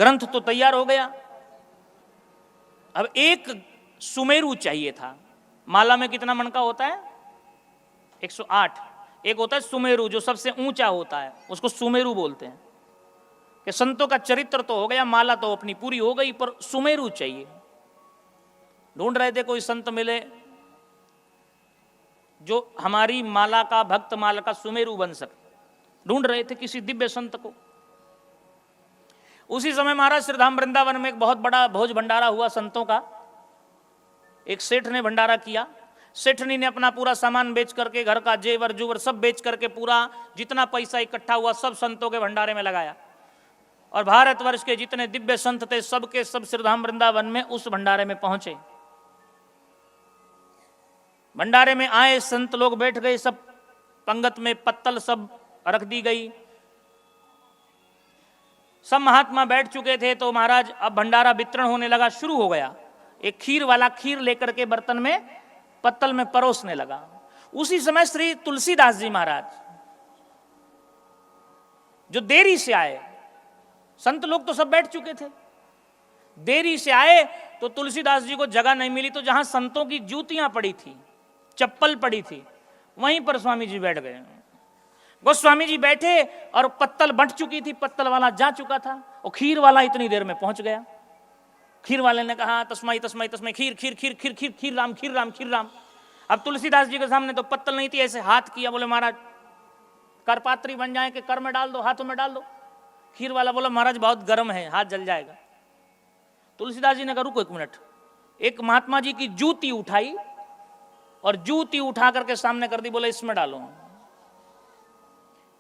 ग्रंथ तो तैयार हो गया, अब एक सुमेरु चाहिए था। माला में कितना मन का होता है? 108। एक होता है सुमेरु जो सबसे ऊंचा होता है, उसको सुमेरु बोलते हैं। कि संतों का चरित्र तो हो गया, माला तो अपनी पूरी हो गई, पर सुमेरु चाहिए। ढूंढ रहे थे कोई संत मिले जो हमारी माला का, भक्त माला का सुमेरु बन सके। ढूंढ रहे थे किसी दिव्य संत को। उसी समय महाराज श्रीधाम वृंदावन में एक बहुत बड़ा भोज भंडारा हुआ संतों का। एक सेठ ने भंडारा किया। सेठनी ने अपना पूरा सामान बेच करके, घर का जेवर जुवर सब बेच करके, पूरा जितना पैसा इकट्ठा हुआ सब संतों के भंडारे में लगाया। और भारतवर्ष के जितने दिव्य संत थे सबके सब श्रीधाम वृंदावन में उस भंडारे में पहुंचे। भंडारे में आए संत लोग बैठ गए, सब पंगत में पत्तल सब रख दी गई, सब महात्मा बैठ चुके थे। तो महाराज अब भंडारा वितरण होने लगा, शुरू हो गया। एक खीर वाला खीर लेकर के बर्तन में पत्तल में परोसने लगा। उसी समय श्री तुलसीदास जी महाराज जो देरी से आए, संत लोग तो सब बैठ चुके थे, देरी से आए तो तुलसीदास जी को जगह नहीं मिली, तो जहां संतों की जूतियां पड़ी थी, चप्पल पड़ी थी, वहीं पर स्वामी जी बैठ गए। गोस्वामी जी बैठे और पत्तल बंट चुकी थी, पत्तल वाला जा चुका था और खीर वाला इतनी देर में पहुंच गया। खीर वाले ने कहा तस्माई तस्माई तस्माई, खीर खीर खीर खीर खीर खीर राम खीर राम खीर राम। अब तुलसीदास जी के सामने तो पत्तल नहीं थी, ऐसे हाथ किया, बोले महाराज करपात्री बन जाए कि कर में डाल दो, हाथों में डाल दो। खीर वाला बोला महाराज बहुत गर्म है, हाथ जल जाएगा। तुलसीदास जी ने कहा रुको एक मिनट। एक महात्मा जी की जूती उठाई और जूती उठा करके सामने कर दी, बोले इसमें डालो।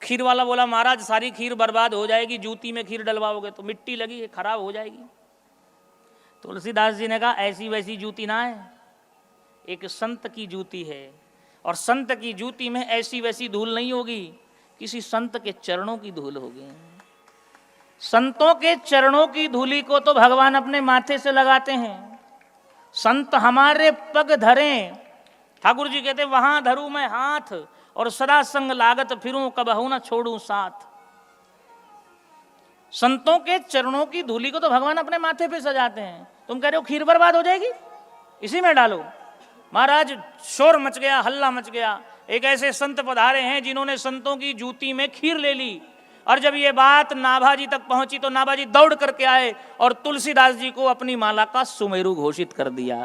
खीर वाला बोला महाराज सारी खीर बर्बाद हो जाएगी, जूती में खीर डलवाओगे तो मिट्टी लगी, खराब हो जाएगी। तुलसीदास जी ने कहा ऐसी वैसी जूती ना है, एक संत की जूती है, और संत की जूती में ऐसी वैसी धूल नहीं होगी, किसी संत के चरणों की धूल होगी। संतों के चरणों की धूली को तो भगवान अपने माथे से लगाते हैं। संत हमारे पग धरें, ठाकुर जी कहते वहां धरूं मैं हाथ, और सदा संग लागत फिरूं, कबहू न छोड़ूं साथ। संतों के चरणों की धूली को तो भगवान अपने माथे पे सजाते हैं। तुम कह रहे हो खीर बर्बाद हो जाएगी, इसी में डालो। महाराज शोर मच गया, हल्ला मच गया। एक ऐसे संत पधारे हैं जिन्होंने संतों की जूती में खीर ले ली, और जब ये बात नाभाजी तक पहुंची तो नाभाजी दौड़ करके आए और तुलसीदास जी को अपनी माला का सुमेरु घोषित कर दिया।